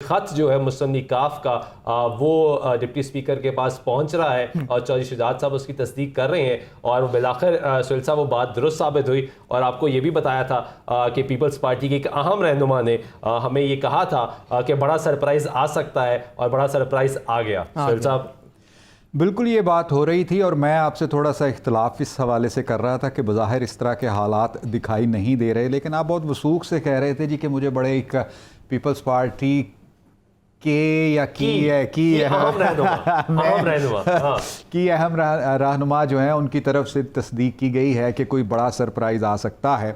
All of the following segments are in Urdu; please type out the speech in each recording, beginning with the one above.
خط جو ہے مسلم لیگ کاف کا وہ ڈپٹی اسپیکر کے پاس پہنچ رہا ہے اور چودھری شجاعت صاحب اس کی تصدیق کر رہے ہیں اور بالآخر سہیل صاحب وہ بات درست ثابت ہوئی اور آپ کو یہ بھی بتایا تھا کہ پیپلز پارٹی کے ایک اہم رہنما نے ہمیں یہ کہا تھا کہ بڑا سرپرائز آ سکتا ہے اور بڑا سرپرائز آ گیا. سہیل صاحب بالکل یہ بات ہو رہی تھی اور میں آپ سے تھوڑا سا اختلاف اس حوالے سے کر رہا تھا کہ بظاہر اس طرح کے حالات دکھائی نہیں دے رہے، لیکن آپ بہت وثوق سے کہہ رہے تھے جی کہ مجھے بڑے ایک پیپلز پارٹی کی اہم رہنما جو ہیں ان کی طرف سے تصدیق کی گئی ہے کہ کوئی بڑا سرپرائز آ سکتا ہے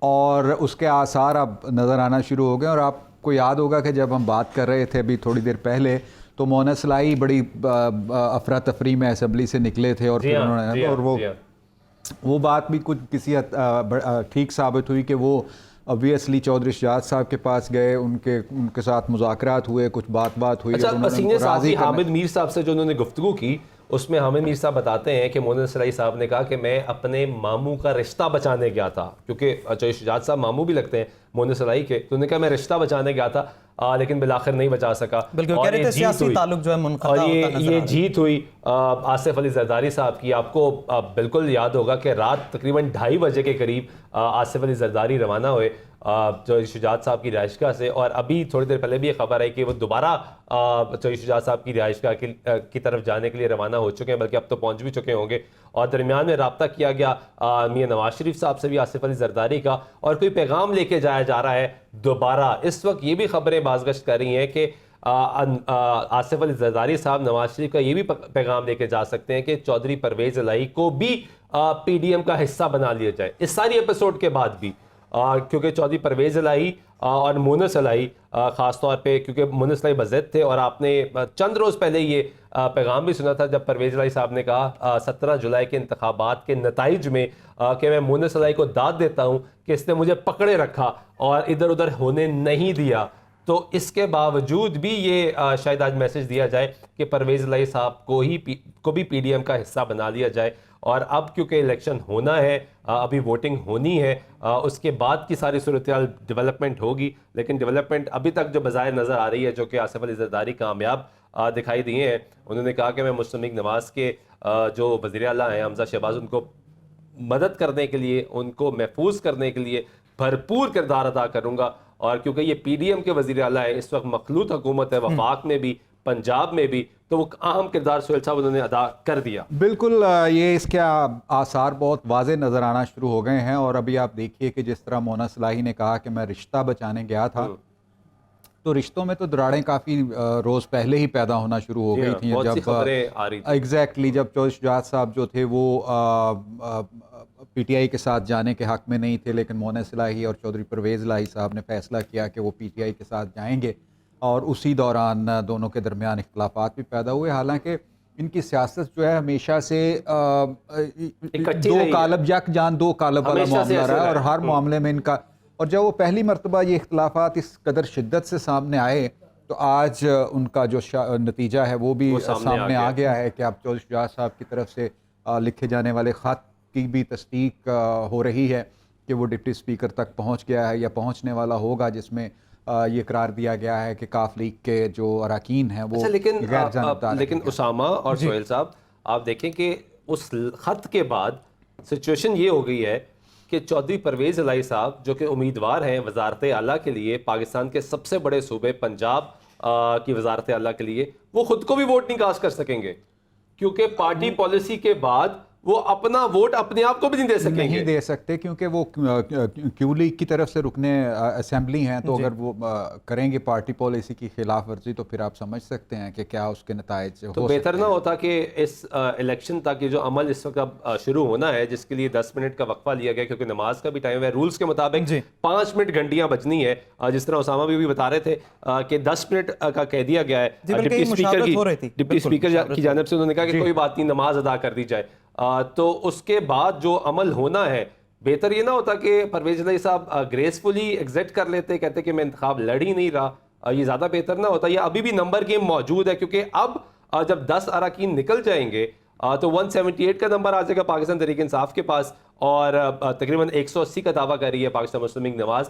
اور اس کے آثار اب نظر آنا شروع ہو گئے. اور آپ کو یاد ہوگا کہ جب ہم بات کر رہے تھے ابھی تھوڑی دیر پہلے تو مونس لائی بڑی افراتفری میں اسمبلی سے نکلے تھے اور پھر انہوں نے اور وہ بات بھی کچھ کسی ٹھیک ثابت ہوئی کہ وہ obviously چودھری شجاعت صاحب کے پاس گئے، ان کے ساتھ مذاکرات ہوئے، کچھ بات ہوئی. اچھا سینئر صحافی حامد میر صاحب سے جو انہوں نے گفتگو کی اس میں حامد میر صاحب بتاتے ہیں کہ مونس لائی صاحب نے کہا کہ میں اپنے ماموں کا رشتہ بچانے گیا تھا، کیونکہ چودھری شجاعت صاحب ماموں بھی لگتے ہیں مونس لائی کے، تو انہوں نے کہا میں رشتہ بچانے گیا تھا لیکن بالآخر نہیں بچا سکا. اور سیاسی تعلق جو ہے منقطع ہوتا نظر آ رہا ہے. یہ جیت ہوئی آصف علی زرداری صاحب کی. آپ کو بالکل یاد ہوگا کہ رات تقریباً 2:30 بجے کے قریب آصف علی زرداری روانہ ہوئے چودھری شجاعت صاحب کی رہائش گاہ سے، اور ابھی تھوڑی دیر پہلے بھی یہ خبر ہے کہ وہ دوبارہ چودھری شجاعت صاحب کی رہائش گاہ کی طرف جانے کے لیے روانہ ہو چکے ہیں، بلکہ اب تو پہنچ بھی چکے ہوں گے. اور درمیان میں رابطہ کیا گیا میاں نواز شریف صاحب سے بھی آصف علی زرداری کا، اور کوئی پیغام لے کے جایا جا رہا ہے دوبارہ. اس وقت یہ بھی خبریں بازگشت کر رہی ہیں کہ آصف علی زرداری صاحب نواز شریف کا یہ بھی پیغام لے کے جا سکتے ہیں کہ چودھری پرویز الہی کو بھی پی ڈی ایم کا حصہ بنا لیا جائے اس ساری ایپیسوڈ کے بعد بھی، کیونکہ چودھری پرویز الہی اور مونس الہی خاص طور پہ، کیونکہ مونس الہی بضد تھے اور آپ نے چند روز پہلے یہ پیغام بھی سنا تھا جب پرویز الہی صاحب نے کہا 17 جولائی کے انتخابات کے نتائج میں کہ میں مونس الہی کو داد دیتا ہوں کہ اس نے مجھے پکڑے رکھا اور ادھر ادھر ہونے نہیں دیا. تو اس کے باوجود بھی یہ شاید آج میسج دیا جائے کہ پرویز الہی صاحب کو بھی پی ڈی ایم کا حصہ بنا لیا جائے. اور اب کیونکہ الیکشن ہونا ہے، ابھی ووٹنگ ہونی ہے، اس کے بعد کی ساری صورتحال ڈیولپمنٹ ہوگی، لیکن ڈیولپمنٹ ابھی تک جو بظاہر نظر آ رہی ہے جو کہ آصف علی زرداری کامیاب دکھائی دیے ہیں. انہوں نے کہا کہ میں مسلم لیگ نواز کے جو وزیر اعلیٰ ہیں حمزہ شہباز، ان کو مدد کرنے کے لیے، ان کو محفوظ کرنے کے لیے بھرپور کردار ادا کروں گا. اور کیونکہ یہ پی ڈی ایم کے وزیر اعلیٰ ہے، اس وقت مخلوط حکومت ہے وفاق میں بھی پنجاب میں بھی، تو وہ اہم کردار سہیل صاحب انہوں نے ادا کر دیا. بالکل یہ اس کے آثار بہت واضح نظر آنا شروع ہو گئے ہیں. اور ابھی آپ دیکھیے کہ جس طرح مونس لاہی نے کہا کہ میں رشتہ بچانے گیا تھا، تو رشتوں میں تو دراڑیں کافی روز پہلے ہی پیدا ہونا شروع ہو گئی تھیں. جب چودھری شجاعت صاحب جو تھے وہ پی ٹی آئی کے ساتھ جانے کے حق میں نہیں تھے، لیکن مونس لاہی اور چودھری پرویز الہی صاحب نے فیصلہ کیا کہ وہ پی ٹی آئی کے ساتھ جائیں گے، اور اسی دوران دونوں کے درمیان اختلافات بھی پیدا ہوئے. حالانکہ ان کی سیاست جو ہے ہمیشہ سے دو کالب والا معاملہ رہا ہے، اور ہر معاملے میں ان کا، اور جب وہ پہلی مرتبہ یہ اختلافات اس قدر شدت سے سامنے آئے تو آج ان کا جو نتیجہ ہے وہ بھی سامنے آ گیا ہے کہ اب چودھری شجاعت صاحب کی طرف سے لکھے جانے والے خط کی بھی تصدیق ہو رہی ہے کہ وہ ڈپٹی اسپیکر تک پہنچ گیا ہے یا پہنچنے والا ہوگا، جس میں یہ قرار دیا گیا ہے کہ کاف لیگ کے جو اراکین ہیں وہ غیر جانبدار. لیکن اسامہ اور سہیل صاحب آپ دیکھیں کہ اس خط کے بعد سچویشن یہ ہو گئی ہے کہ چودھری پرویز الہی صاحب جو کہ امیدوار ہیں وزارت اعلیٰ کے لیے، پاکستان کے سب سے بڑے صوبے پنجاب کی وزارت اعلیٰ کے لیے، وہ خود کو بھی ووٹ نہیں کاسٹ کر سکیں گے، کیونکہ پارٹی پالیسی کے بعد وہ اپنا ووٹ اپنے آپ کو بھی نہیں دے سکیں گے. نہیں دے سکتے کیونکہ وہ کیو لیگ کی طرف سے رکن اسمبلی ہیں، تو اگر وہ کریں گے پارٹی پالیسی کی خلاف ورزی تو پھر آپ سمجھ سکتے ہیں کہ کیا اس کے نتائج ہو. تو بہتر نہ ہوتا کہ اس الیکشن تک یہ جو عمل اس وقت اب شروع ہونا ہے، جس کے لیے 10 منٹ کا وقفہ لیا گیا کیونکہ نماز کا بھی ٹائم ہے، رولز کے مطابق 5 منٹ گھنٹیاں بجنی ہے، جس طرح اسامہ بھی بتا رہے تھے کہ 10 منٹ کا کہہ دیا گیا ہے. ڈپٹی اسپیکر کی جانب سے انہوں نے کہا کہ کوئی بات نہیں، نماز ادا کر دی جائے. تو اس کے بعد جو عمل ہونا ہے، بہتر یہ نہ ہوتا کہ پرویز الہی صاحب گریسفلی ایگزٹ کر لیتے، کہتے کہ میں انتخاب لڑ ہی نہیں رہا، یہ زیادہ بہتر نہ ہوتا. یہ ابھی بھی نمبر گیم موجود ہے، کیونکہ اب جب 10 اراکین نکل جائیں گے تو 178 کا نمبر آ جائے گا پاکستان تحریک انصاف کے پاس، اور تقریباً 180 کا دعویٰ کر رہی ہے پاکستان مسلم لیگ نواز.